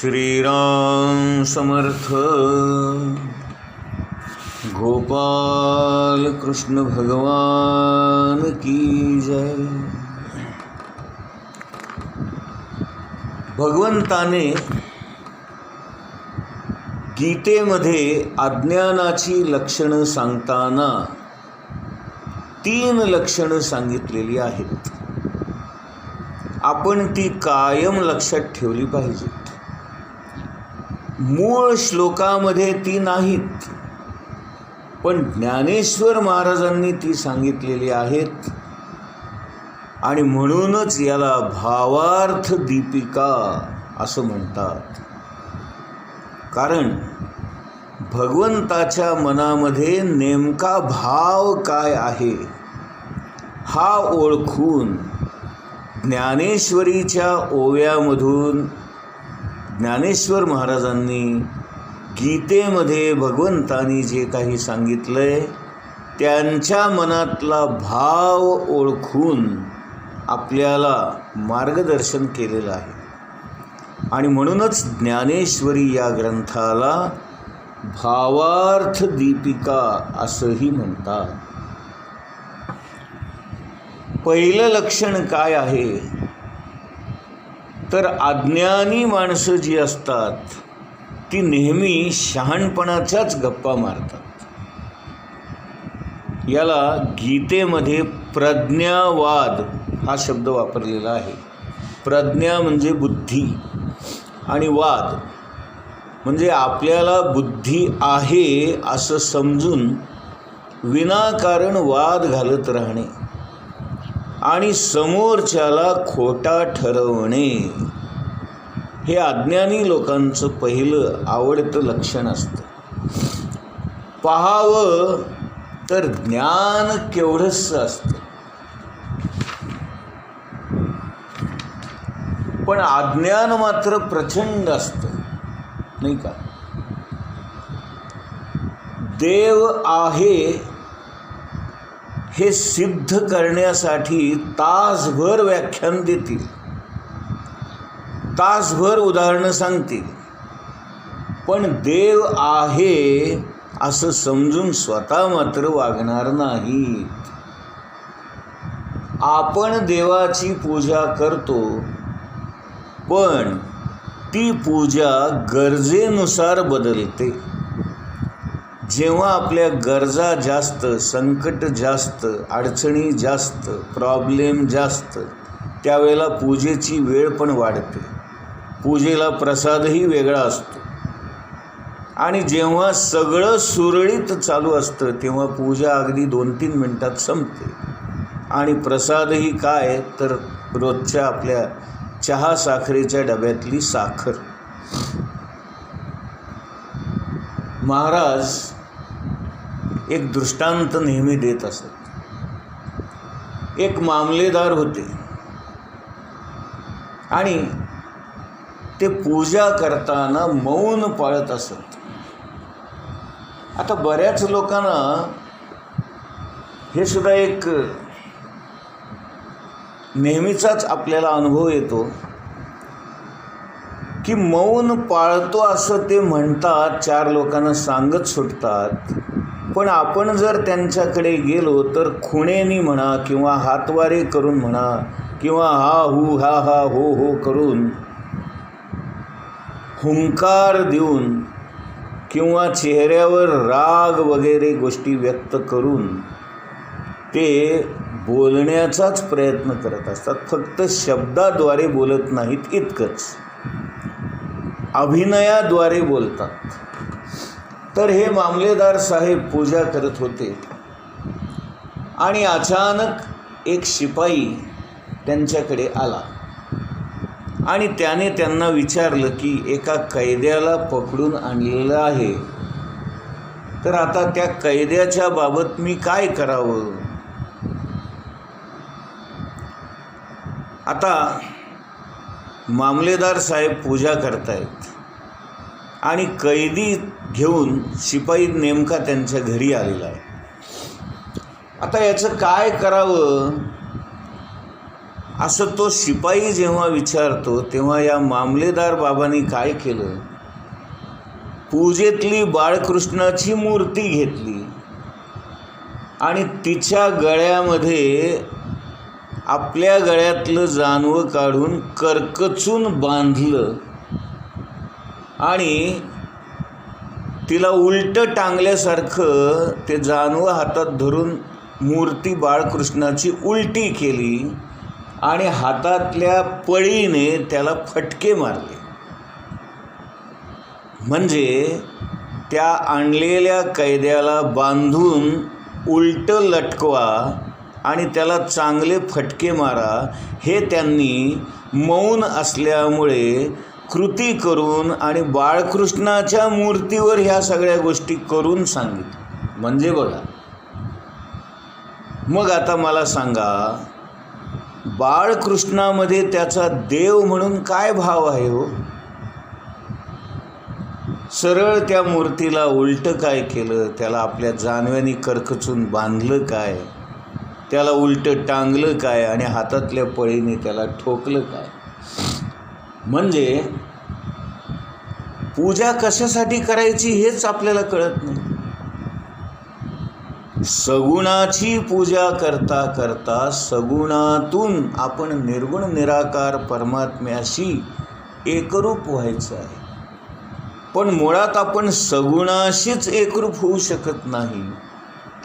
श्रीराम समर्थ. गोपाल कृष्ण भगवान की जय. भगवंताने गीतेमध्ये अज्ञानाची लक्षणं सांगताना 3 लक्षणं सांगितलेली आहेत. आपण ती कायम लक्षात ठेवली पाहिजेत. मूळ श्लोकामध्ये ती नाहीत, पण ज्ञानेश्वर महाराजांनी ती सांगितलेली आहेत आणि म्हणूनच याला भावार्थ दीपिका असं म्हणतात. कारण भगवंताच्या मनामध्ये नेमका भाव काय आहे हा ओळखून ज्ञानेश्वरीच्या ओव्यामधून ज्ञानेश्वर महाराजांनी गीतेमध्ये भगवंतानी जे काही सांगितलंय त्यांच्या मनातला भाव ओळखून आपल्याला मार्गदर्शन केलेलं आहे. आणि म्हणूनच ज्ञानेश्वरी या ग्रंथाला भावार्थ दीपिका असंही म्हणतात. पहिलं लक्षण काय आहे तर अज्ञानी माणसं जी असतात ती नेहमी शहाणपणाच्याच गप्पा मारतात. याला गीतेमध्ये प्रज्ञावाद हा शब्द वापरलेला आहे. प्रज्ञा म्हणजे बुद्धी आणि वाद म्हणजे आपल्याला बुद्धी आहे असं समजून विनाकारण वाद घालत राहणे आणि समोरच्याला खोटा ठरवणे हे अज्ञानी लोकांचं पहिलं आवडतं लक्षण असतं. पाहावं तर ज्ञान केवढंसं असतं, पण अज्ञान मात्र प्रचंड असतं, नाही का. देव आहे हे सिद्ध करण्यासाठी तासभर व्याख्यान देतील, तासभर उदाहरणं सांगतील, पण देव आहे असं समजून स्वतः मात्र वागणार नाहीत. आपण देवाची पूजा करतो, पण ती पूजा गरजेनुसार बदलते. जेव्हा आपल्या गरजा जास्त, संकट जास्त, अडचणी जास्त, प्रॉब्लेम जास्त, त्यावेळेला पूजेची वेळ पण वाढते. पूजेला प्रसादही वेगळा असतो. आणि जेव्हा सगळं सुरळीत चालू असतं तेव्हा पूजा अगदी 2-3 मिनटात संपते. आणि प्रसादही काय तर रोजच्या आपल्या चहा साखरेच्या डब्यातली साखर. महाराज एक दृष्टांत नेहमी देत असत. एक मामलेदार होते आणि ते पूजा करताना मौन पाळत असत. आता बऱ्याच लोकांना हे सुद्धा एक नेहमीचाच आपल्याला अनुभव येतो की मौन पाळतो असं ते म्हणतात, 4 लोकांना सांगत सुटतात, पण आपण जर त्यांच्याकडे गेलो तर खुणेनी म्हणा किंवा हातवारे करून म्हणा किंवा हा हू हा हा हो हो करून हुंकार देऊन किंवा चेहऱ्यावर राग वगैरे गोष्टी व्यक्त करून ते बोलण्याचाच प्रयत्न करत असतात. फक्त शब्दाद्वारे बोलत नाहीत, इतकंच अभिनयाद्वारे बोलतात. तर हे मामलेदार साहेब पूजा करत होते आणि अचानक एक शिपाई त्यांच्याकडे आला आणि त्याने त्यांना विचारलं की एका कैद्याला पकडून आणलेलं आहे, तर आता त्या कैद्याच्या बाबत मी काय करावं. आता मामलेदार साहेब पूजा करतायत आणि कैदी घेऊन शिपाई नेमका त्यांच्या घरी आलेला आहे. आता याचं काय करावं असं तो शिपाई जेव्हा विचारतो तेव्हा या मामलेदार बाबांनी काय केलं, पूजेतली बाळकृष्णाची मूर्ती घेतली आणि तिच्या गळ्यामध्ये आपल्या गळ्यातलं जानवं काढून करकचून बांधलं आणि तिला उलटं टांगल्यासारखं ते जानवं हातात धरून मूर्ती बाळकृष्णाची उलटी केली आणि हातातल्या पळीने त्याला फटके मारले. म्हणजे त्या आणलेल्या कैद्याला बांधून उलटं लटकवा आणि त्याला चांगले फटके मारा, हे त्यांनी मौन असल्यामुळे कृती करून आणि बाळकृष्णाच्या मूर्तीवर ह्या सगळ्या गोष्टी करून सांगितल्या. म्हणजे बघा, मग आता मला सांगा, बाळकृष्णामध्ये त्याचा देव म्हणून काय भाव आहे हो? सरळ त्या मूर्तीला उलटं काय केलं, त्याला आपल्या जानव्यानी करकचून बांधलं काय, त्याला उलटं टांगलं काय आणि हातातल्या पळीने त्याला ठोकलं काय? म्हणजे पूजा कशासाठी करायची हेच आपल्याला कळत नाही. सगुणाची पूजा करता करता सगुणातून आपण निर्गुण निराकार परमात्म्याशी एकरूप व्हायचं आहे. पण मुळात आपण सगुणाशीच एकरूप होऊ शकत नाही,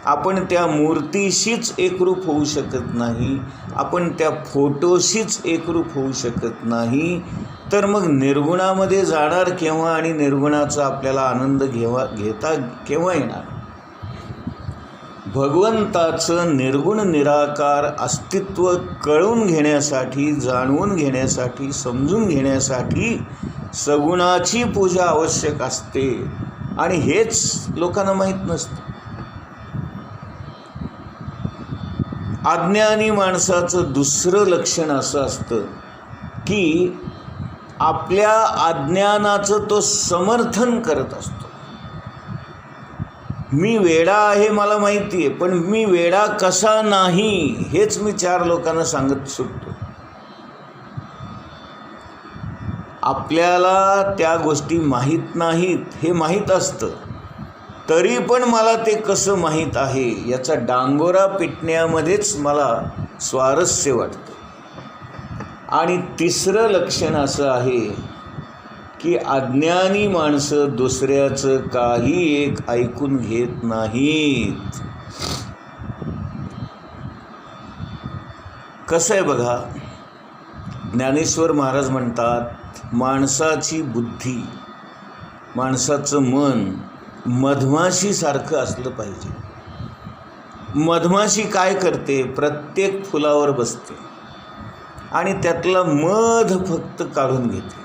आपण त्या मूर्तीशीच एकरूप होऊ शकत नाही, आपण त्या फोटोशीच एकरूप होऊ शकत नाही, तर मग निर्गुणामध्ये जाणार केव्हा आणि निर्गुणाचा आपल्याला आनंद घेता केव्हा येणार? भगवंताचं निर्गुण निराकार अस्तित्व कळून घेण्यासाठी, जाणून घेण्यासाठी, समजून घेण्यासाठी सगुणाची पूजा आवश्यक असते आणि हेच लोकांना माहीत नसतं. अज्ञानी माणसाचं दुसरं लक्षण असं असतं की आपल्या अज्ञानाचं तो समर्थन करत असतो. मी वेडा आहे मला माहिती आहे, पण मी वेडा कसा नाही हेच मी 4 लोकांना सांगत सुटतो. आपल्याला त्या गोष्टी माहीत नाहीत हे माहीत असतं, तरी पण मला ते कसं माहीत आहे याचा डांगोरा पिटण्यामध्येच मला स्वारस्य वाटतं. आणि तिसरं लक्षण असं आहे की अज्ञानी माणसं दुसऱ्याचं काही एक ऐकून घेत नाहीत. कसं आहे बघा, ज्ञानेश्वर महाराज म्हणतात, माणसाची बुद्धी, माणसाचं मन मधमाशीसारखं असलं पाहिजे. मधमाशी काय करते? प्रत्येक फुलावर बसते आणि त्यातला मध फक्त काढून घेते.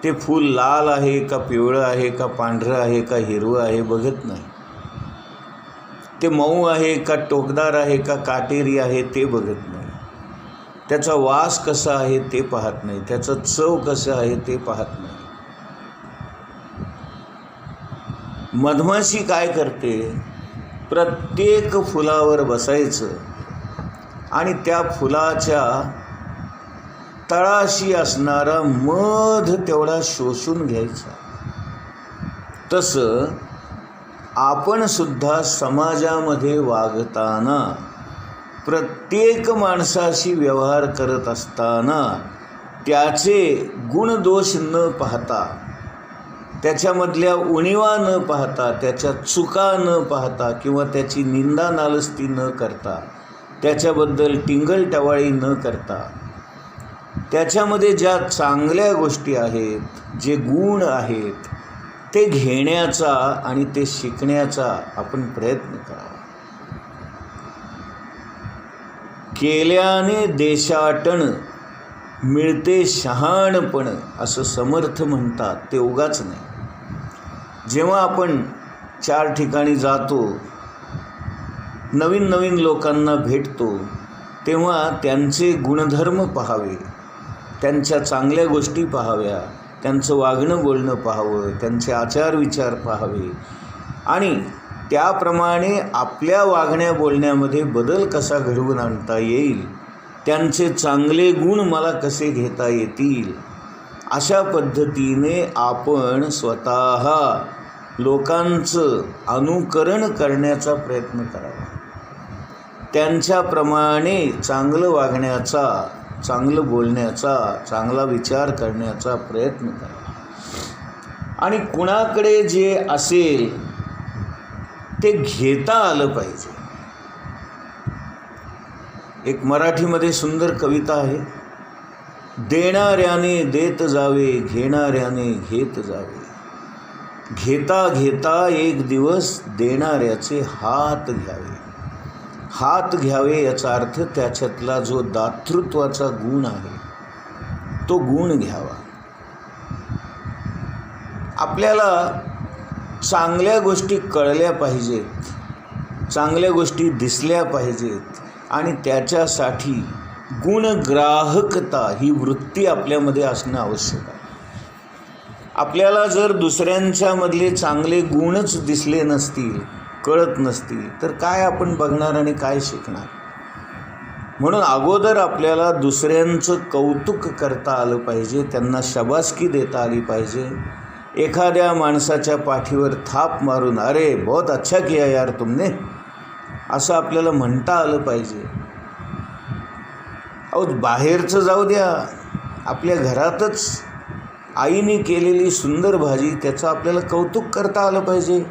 ते फूल लाल आहे का पिवळं आहे का पांढरं आहे का हिरवं आहे बघत नाही. ते मऊ आहे का टोकदार आहे का काटेरी आहे ते बघत नाही. त्याचा वास कसा आहे ते पाहत नाही, त्याचं चव कसं आहे ते पाहत नाही. मधमाशी काय करते? प्रत्येक फुलावर बसायचं आणि त्या फुलाच्या तळाशी असणारा मध तेवढा शोषून घ्यायचा. तसं आपण सुद्धा समाजामध्ये वागताना, प्रत्येक माणसाशी व्यवहार करत असताना त्याचे गुणदोष न पाहता, त्याच्यामधल्या उणिवा न पाहता, त्याच्या चुका न पाहता किंवा त्याची निंदा नालस्ती न करता, त्याच्याबद्दल टिंगलटवाळी न करता, त्याच्यामध्ये ज्या चांगल्या गोष्टी आहेत, जे गुण आहेत ते घेण्याचा आणि ते शिकण्याचा आपण प्रयत्न करावा. केल्याने देशाटन मिळते शहाणपण असं समर्थ म्हणतात, ते उगाच नाही. जेव्हा आपण 4 ठिकाणी जातो, नवीन नवीन लोकांना भेटतो, तेव्हा त्यांचे गुणधर्म पाहावे, त्यांच्या चांगल्या गोष्टी पाहाव्या, त्यांचं वागणं बोलणं पाहावं, त्यांचे आचार विचार पाहावे आणि त्याप्रमाणे आपल्या वागण्या बोलण्यामध्ये बदल कसा घडवून आणता येईल त्यांचे चांगले गुण मला कसे घेता येतील, अशा पद्धतीने आपण स्वतः लोकांचं अनुकरण करण्याचा प्रयत्न करावा. त्यांच्याप्रमाणे चांगलं वागण्याचा, चांगलं बोलण्याचा, चांगला विचार करण्याचा प्रयत्न करावा. आणि कुणाकडे जे असेल ते घेता आलं पाहिजे. एक मराठीमध्ये सुंदर कविता आहे, देणाऱ्याने देत जावे, घेणाऱ्याने घेत जावे, घेता घेता एक दिवस देणाऱ्याचे हात घ्यावे. हात घ्यावे याचा अर्थ त्याच्यातला जो दातृत्वाचा गुण आहे तो गुण घ्यावा. आपल्याला चांगल्या गोष्टी कळल्या पाहिजेत, चांगल्या गोष्टी दिसल्या पाहिजेत आणि त्याच्यासाठी गुणग्राहकता ही वृत्ती आपल्यामध्ये असणं आवश्यक आहे. आपल्याला जर दुसऱ्यांच्यामधले चांगले गुणच दिसले नसतील, कळत नसतील, तर काय आपण बघणार आणि काय शिकणार. म्हणून अगोदर आपल्याला दुसऱ्यांचं कौतुक करता आलं पाहिजे, त्यांना शाबासकी देता आली पाहिजे. एखाद्या माणसाच्या पाठीवर थाप मारून अरे बहुत अच्छा किया यार तुमने, असं आपल्याला म्हणता आलं पाहिजे. अहो बाहेरचं जाऊ द्या, आपल्या घरातच आईने केलेली सुंदर भाजी, त्याचं आपल्याला कौतुक करता आलं पाहिजे.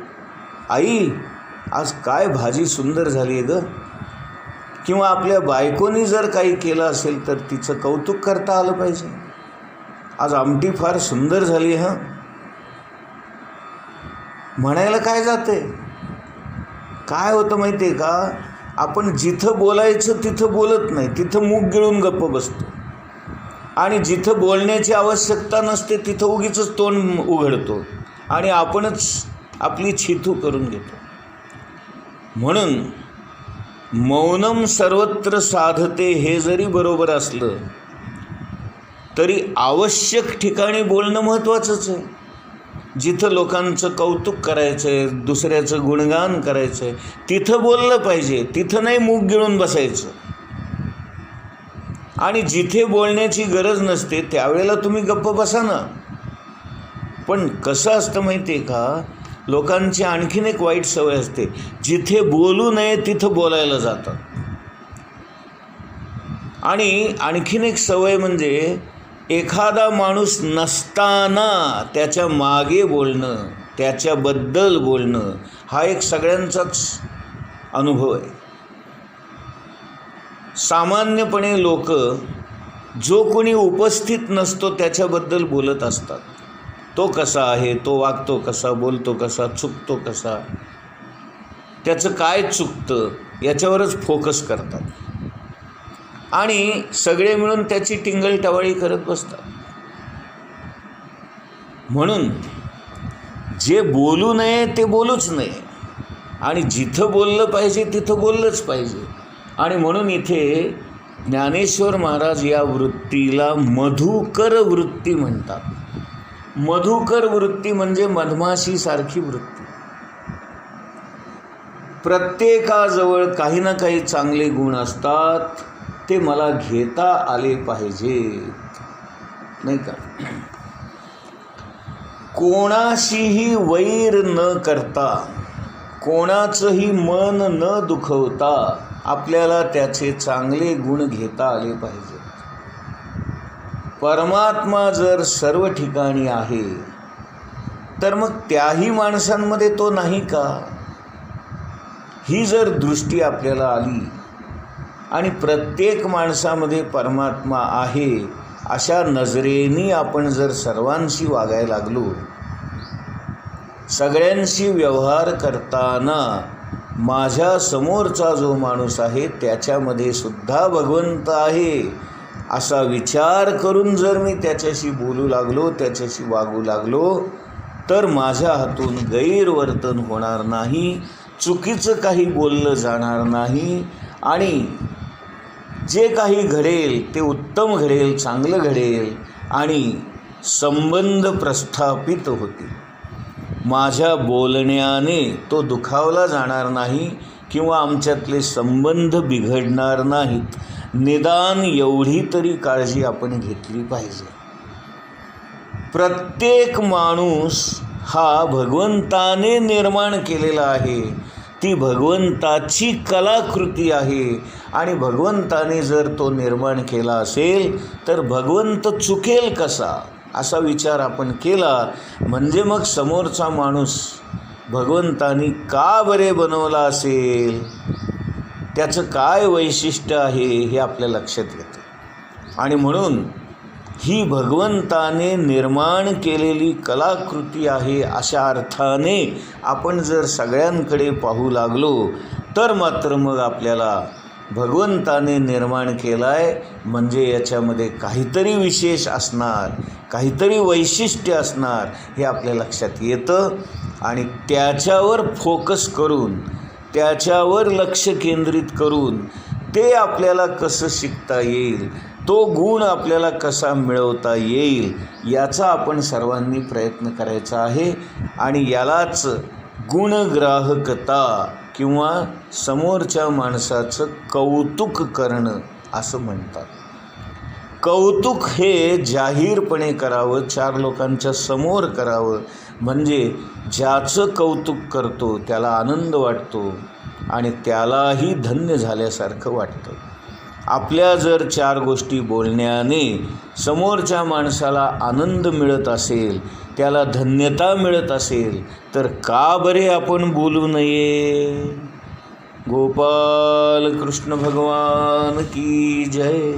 आई आज काय भाजी सुंदर झाली आहे गं. किंवा आपल्या बायकोनी जर काही केलं असेल तर तिचं कौतुक करता आलं पाहिजे. आज आमटी फार सुंदर झाली हां, म्हणायला काय जाते. काय होतं माहिती आहे का, आपण जिथं बोलायचं तिथं बोलत नाही, तिथं मूग गिळून गप्प बसतो. आणि जिथं बोलण्याची आवश्यकता नसते तिथं उगीचच तोंड उघडतो आणि आपणच आपली छिथू करून घेतो. म्हणून मौनम सर्वत्र साधते हे जरी बरोबर असलं तरी आवश्यक ठिकाणी बोलणं महत्त्वाचंच आहे. जिथं लोकांचं कौतुक करायचं आहे, दुसऱ्याचं गुणगान करायचं आहे, तिथं बोललं पाहिजे, तिथं नाही मूग गिळून बसायचं. आणि जिथे बोलण्याची गरज नसते त्यावेळेला तुम्ही गप्प बसा ना. पण कसं असतं माहिती आहे का, लोकांची आणखीन एक वाईट सवय असते, जिथे बोलू नये तिथं बोलायला जातात. आणि आणखीन एक सवय म्हणजे एखादा माणूस नसताना त्याच्या मागे बोलणं, त्याच्याबद्दल बोलणं, हा एक सगळ्यांचाच अनुभव आहे. सामान्यपणे लोक जो कोणी उपस्थित नसतो त्याच्याबद्दल बोलत असतात. तो कसा आहे, तो वागतो कसा, बोलतो कसा, चुकतो कसा, त्याचं काय चुकतं याच्यावरच फोकस करतात आणि सगळे मिळून त्याची टिंगलटवाळी करत बसतात. म्हणून जे बोलू नये ते बोलूच नये आणि जिथं बोललं पाहिजे तिथं बोललंच पाहिजे. आणि म्हणून इथे ज्ञानेश्वर महाराज या वृत्तीला मधुकर वृत्ती म्हणतात. मधुकर वृत्ती म्हणजे मधमाशीसारखी वृत्ती. प्रत्येकाजवळ काही ना काही चांगले गुण असतात, ते मला घेता आले पाहिजेत, नाही का. कोणाशीही वैर न करता, कोणाचंही मन न दुखवता आपल्याला त्याचे चांगले गुण घेता आले पाहिजेत. परमात्मा जर सर्व ठिकाणी आहे तर मग त्याही माणसांमध्ये तो नाही का, ही जर दृष्टी आपल्याला आली आणि प्रत्येक माणसामध्ये परमात्मा आहे अशा नजरेने आपण जर सर्वांशी वागायला लागलो, सगळ्यांशी व्यवहार करताना माझ्या समोरचा जो माणूस आहे त्याच्यामध्ये सुद्धा भगवंत आहे असा विचार करून जर मी त्याच्याशी बोलू लागलो, त्याच्याशी वागू लागलो, तर माझ्या हातून गैरवर्तन होणार नाही, चुकीचं काही बोललं जाणार नाही आणि जे काही घडेल ते उत्तम घडेल, चांगलं घडेल आणि संबंध प्रस्थापित होतील. माझ्या बोलण्याने तो दुखावला जाणार नाही किंवा आमच्यातले संबंध बिघडणार नाहीत. निदान एवढी तरी काळजी आपण घेतली पाहिजे. प्रत्येक माणूस हा भगवंताने निर्माण केलेला आहे. ती भगवंताची कलाकृती आहे आणि भगवंताने जर तो निर्माण केला असेल तर भगवंत चुकेल कसा, असा विचार आपण केला म्हणजे मग समोरचा माणूस भगवंतानी का बरे बनवला असेल, त्याचं काय वैशिष्ट्य आहे हे आपल्या लक्षात येतं. आणि म्हणून ही भगवंताने निर्माण केलेली कलाकृती आहे अशा अर्थाने आपण जर सगळ्यांकडे पाहू लागलो तर मात्र मग आपल्याला भगवंताने निर्माण केला आहे म्हणजे याच्यामध्ये काहीतरी विशेष असणार, काहीतरी वैशिष्ट्य असणार हे आपल्या लक्षात येतं. आणि त्याच्यावर फोकस करून, त्याच्यावर लक्ष केंद्रित करून ते आपल्याला कसं शिकता येईल, तो गुण आपल्याला कसा मिळवता येईल याचा आपण सर्वांनी प्रयत्न करायचा आहे. आणि यालाच गुणग्राहकता किंवा समोरच्या माणसाचं कौतुक करणं असं म्हणतात. कौतुक हे जाहीरपणे करावं, चार लोकांच्या समोर करावं, म्हणजे ज्याचं कौतुक करतो त्याला आनंद वाटतो आणि त्यालाही धन्य झाल्यासारखं वाटतं. आपल्या जर चार गोष्टी बोलण्याने समोरच्या माणसाला आनंद मिळत असेल, त्याला धन्यता मिळत असेल तर का बरे आपण बोलू नये. गोपाल कृष्ण भगवान की जय.